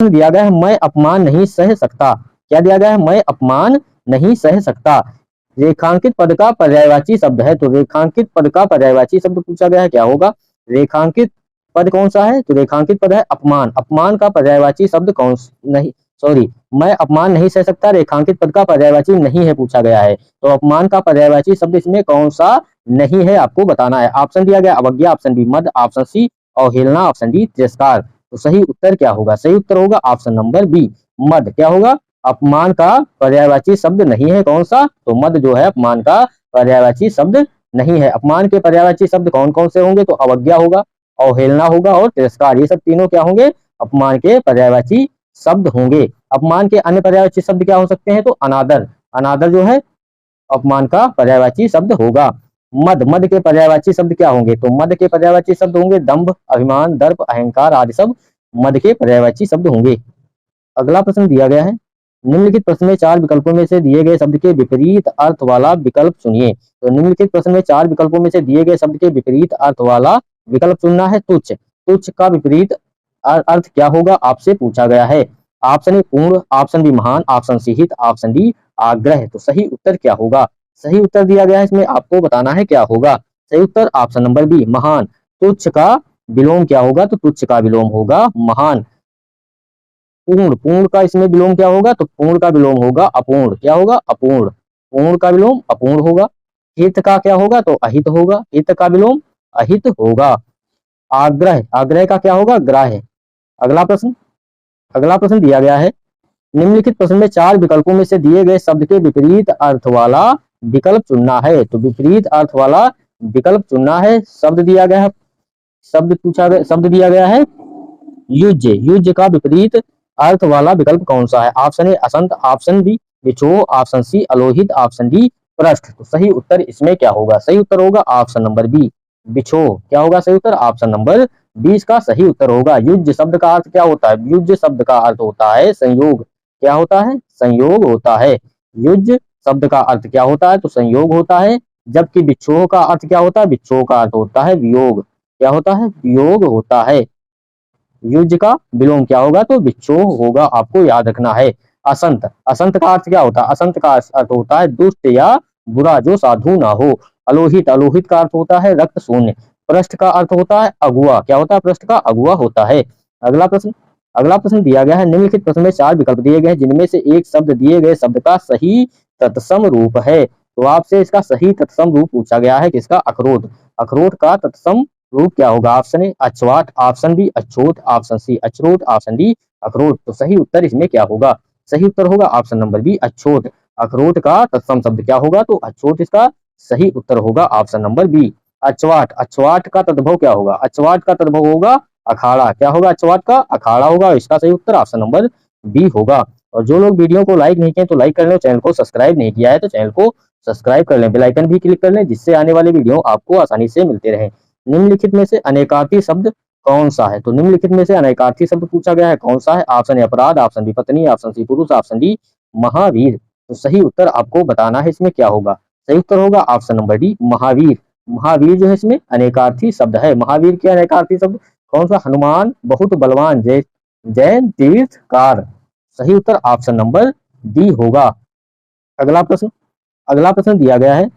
दिया गया है मैं अपमान नहीं सह सकता। क्या दिया गया है? मैं अपमान नहीं सह सकता। रेखांकित पद का पर्यायवाची शब्द है, तो रेखांकित पद का पर्यायवाची शब्द पूछा गया है, क्या होगा? रेखांकित पद कौन सा है? तो रेखांकित पद है अपमान। अपमान का पर्यायवाची शब्द कौन? नहीं, सॉरी, मैं अपमान नहीं सह सकता रेखांकित पद का पर्यायवाची नहीं है पूछा गया है, तो अपमान का पर्यायवाची शब्द इसमें कौन सा नहीं है आपको बताना है। ऑप्शन दिया गया अवज्ञा, ऑप्शन बी मद, ऑप्शन सी अवहेलना, ऑप्शन डी तिरस्कार। तो सही उत्तर क्या होगा? सही उत्तर होगा ऑप्शन नंबर बी मद। क्या होगा? अपमान का पर्यायवाची शब्द नहीं है, कौन सा? तो मद जो है अपमान का पर्यायवाची शब्द नहीं है। अपमान के पर्यायवाची शब्द कौन कौन से होंगे? तो अवज्ञा होगा, अवहेलना होगा और तिरस्कार, ये सब तीनों क्या होंगे? अपमान के पर्यायवाची शब्द होंगे। अपमान के अन्य पर्यायवाची शब्द क्या हो सकते हैं? तो अनादर, अनादर जो है अपमान का पर्यायवाची शब्द होगा। मद, मद के पर्यायवाची शब्द क्या होंगे? तो मद के पर्यायवाची शब्द होंगे दंभ, अभिमान, दर्प, अहंकार आदि सब मद के पर्यायवाची शब्द होंगे। अगला प्रश्न दिया गया है निम्नलिखित प्रश्न में चार विकल्पों में से दिए गए शब्द के विपरीत अर्थ वाला विकल्प चुनिए। तो निम्नलिखित प्रश्न में चार विकल्पों में से दिए गए शब्द के विपरीत अर्थ वाला विकल्प चुनना है। तुच्छ, तुच्छ का विपरीत अर्थ क्या होगा आपसे पूछा गया है। ऑप्शन ए पूर्ण, ऑप्शन बी महान, ऑप्शन सी हित, ऑप्शन डी आग्रह। तो सही उत्तर क्या होगा? सही उत्तर दिया गया है, इसमें आपको बताना है क्या होगा। सही उत्तर ऑप्शन नंबर बी महान। तुच्छ का विलोम क्या होगा? तो तुच्छ का विलोम होगा महान। पूर्ण, पूर्ण का इसमें विलोम क्या होगा? तो पूर्ण का विलोम होगा अपूर्ण। क्या होगा? अपूर्ण। पूर्ण का विलोम अपूर्ण होगा। हित का क्या होगा? तो अहित होगा। हित का विलोम अहित होगा। आग्रह, आग्रह का क्या होगा? ग्राह्य। अगला प्रश्न, अगला प्रश्न दिया गया है निम्नलिखित प्रश्न में चार विकल्पों में से दिए गए शब्द के विपरीत अर्थ वाला विकल्प चुनना है। तो विपरीत अर्थ वाला विकल्प चुनना है। शब्द दिया गया है, शब्द पूछा गया, शब्द दिया गया है युज्य। युज्य का विपरीत अर्थ वाला विकल्प कौन सा है? ऑप्शन ए असंत, ऑप्शन बी विछोह, ऑप्शन सी अलोहित, ऑप्शन डी पृष्ठ। तो सही उत्तर इसमें क्या होगा? सही उत्तर होगा ऑप्शन नंबर बी विछोह। क्या होगा सही उत्तर? ऑप्शन नंबर 20 का सही उत्तर होगा। युज्य शब्द का अर्थ क्या होता है? युज्य शब्द का अर्थ होता है संयोग। क्या होता है? संयोग होता है। युज्य शब्द का अर्थ क्या होता है? तो संयोग होता है। जबकि विक्षोह का अर्थ क्या होता है? विक्षोह का अर्थ होता है वियोग। क्या होता है? वियोग होता है। युज का विलोम क्या होगा? तो विक्षोह होगा, आपको याद रखना है। असंत, असंत का अर्थ क्या होता है? असंत का अर्थ होता है दुष्ट या बुरा जो साधु ना हो। अलोहित, अलोहित का अर्थ होता है रक्त शून्य। पृष्ठ का अर्थ होता है अगुआ। क्या होता है? पृष्ठ का अगुआ होता है। अगला प्रश्न, अगला प्रश्न दिया गया है निम्नलिखित प्रश्न में चार विकल्प दिए गए हैं जिनमें से एक शब्द दिए गए शब्द का सही तत्सम रूप है। तो आपसे इसका सही तत्सम रूप पूछा गया है किसका? अखरोट। अखरोट का तत्सम रूप क्या होगा? ऑप्शन ए अछवाट, ऑप्शन बी अछूत, ऑप्शन सी अचरोट, ऑप्शन डी अखरोट। तो सही उत्तर इसमें क्या होगा? सही उत्तर होगा ऑप्शन नंबर बी अछूत। अखरोट का तत्सम शब्द क्या होगा? तो अछूत इसका सही उत्तर होगा ऑप्शन नंबर बी। अचवाट, अचवाट का तद्भव क्या होगा? अचवाट का तद्भव होगा अखाड़ा। क्या होगा? अचवाट का अखाड़ा होगा। इसका सही उत्तर ऑप्शन नंबर बी होगा। और जो लोग वीडियो को लाइक नहीं किए तो लाइक कर लें, चैनल को सब्सक्राइब नहीं किया है तो चैनल को सब्सक्राइब कर लें, बेल आइकन भी क्लिक कर लें जिससे आने वाले वीडियो आपको आसानी से मिलते रहे। निम्नलिखित में से अनेकार्थी शब्द कौन सा है? तो निम्नलिखित में से अनेकार्थी शब्द पूछा गया है, कौन सा है? ऑप्शन ए अपराध, ऑप्शन बी पत्नी, ऑप्शन सी पुरुष, ऑप्शन डी महावीर। तो सही उत्तर आपको बताना है इसमें क्या होगा। सही उत्तर होगा option number D Mahavir. Mahavir जो है इसमें अनेकार्थी शब्द है। महावीर के अनेकार्थी शब्द कौन सा? हनुमान, बहुत बलवान, जय, जैन, तीर्थकार। सही उत्तर ऑप्शन नंबर डी होगा। अगला प्रश्न, अगला प्रश्न दिया गया है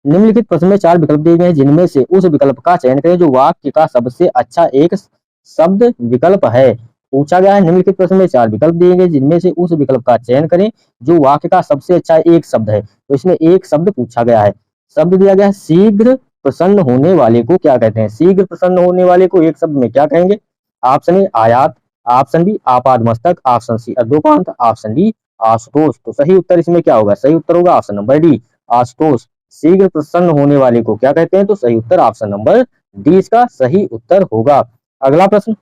निम्नलिखित प्रश्न में चार विकल्प दिए गए हैं जिनमें से उस विकल्प का चयन करें जो वाक्य का सबसे अच्छा एक शब्द विकल्प है। पूछा गया है निम्नलिखित प्रश्न में चार विकल्प दिए गए जिनमें से उस विकल्प का चयन करें जो वाक्य का सबसे अच्छा एक शब्द है। तो इसमें एक शब्द पूछा गया है। शब्द दिया गया है शीघ्र प्रसन्न होने वाले को क्या कहते हैं? शीघ्र प्रसन्न होने वाले को एक शब्द में क्या कहेंगे? ऑप्शन ए आयात, ऑप्शन बी आपाद मस्तक, ऑप्शन सी अद्योपांत, ऑप्शन डी आशुतोष। तो सही उत्तर इसमें क्या होगा? सही उत्तर होगा ऑप्शन नंबर डी आशुतोष। शीघ्र प्रसन्न होने वाले को क्या कहते हैं? तो सही उत्तर ऑप्शन नंबर डी इसका सही उत्तर होगा। अगला प्रश्न,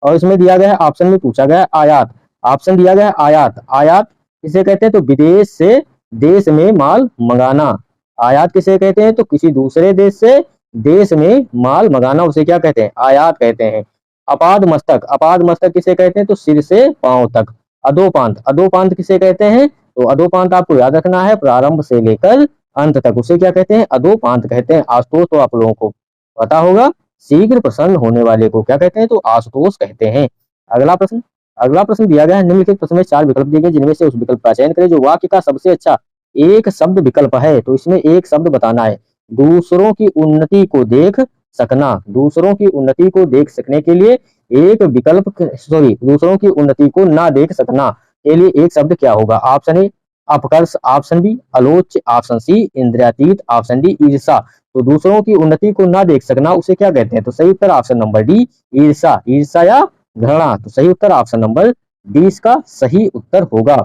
और इसमें दिया गया है ऑप्शन में पूछा गया है आयात। ऑप्शन दिया गया है आयात। आयात किसे कहते हैं? तो विदेश से देश में माल मंगाना। आयात किसे कहते हैं? तो किसी दूसरे देश से देश में माल मंगाना उसे क्या कहते हैं? आयात कहते हैं। अपाद मस्तक, अपाद मस्तक किसे कहते हैं? तो सिर से पांव तक। अधोपांत, अधोपांत किसे कहते हैं? तो अधोपांत आपको याद रखना है प्रारंभ से लेकर अंत तक उसे क्या कहते हैं? अधोपांत कहते हैं। आशुतोष तो आप लोगों को पता होगा। शीघ्र प्रसन्न होने वाले को क्या कहते हैं? तो आशुतोष कहते हैं। अगला प्रश्न दिया गया है, निम्नलिखित प्रश्न में 4 विकल्प दिए गए, जिनमें से उस विकल्प का चयन करें जो वाक्य का सबसे अच्छा एक शब्द विकल्प है। तो इसमें एक शब्द बताना है। दूसरों की उन्नति को देख सकना। दूसरों की उन्नति को देख सकने के लिए एक विकल्प, सॉरी, दूसरों की उन्नति को ना देख सकना के लिए एक शब्द क्या होगा? ऑप्शन ए अपकर्ष, ऑप्शन बी आलोच्य, ऑप्शन सी इंद्रियातीत, ऑप्शन डी ईर्षा। तो दूसरों की उन्नति को ना देख सकना उसे क्या कहते हैं? तो सही उत्तर ऑप्शन नंबर डी ईर्षा। ईर्षा या घृणा। तो सही उत्तर ऑप्शन नंबर डी इसका सही उत्तर होगा।